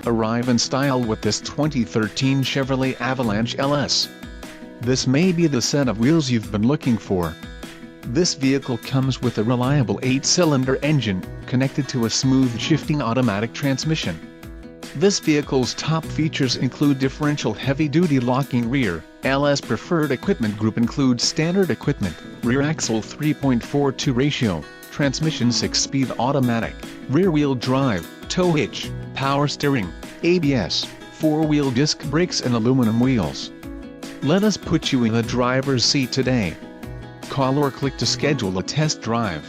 Arrive in style with this 2013 Chevrolet Avalanche LS. This may be the set of wheels you've been looking for. This vehicle comes with a reliable 8-cylinder engine, connected to a smooth shifting automatic transmission. This vehicle's top features include differential heavy-duty locking rear. LS preferred equipment group includes standard equipment, rear axle 3.42 ratio, transmission 6-speed automatic, rear-wheel drive, tow hitch, power steering, ABS, 4-wheel disc brakes and aluminum wheels. Let us put you in the driver's seat today. Call or click to schedule a test drive.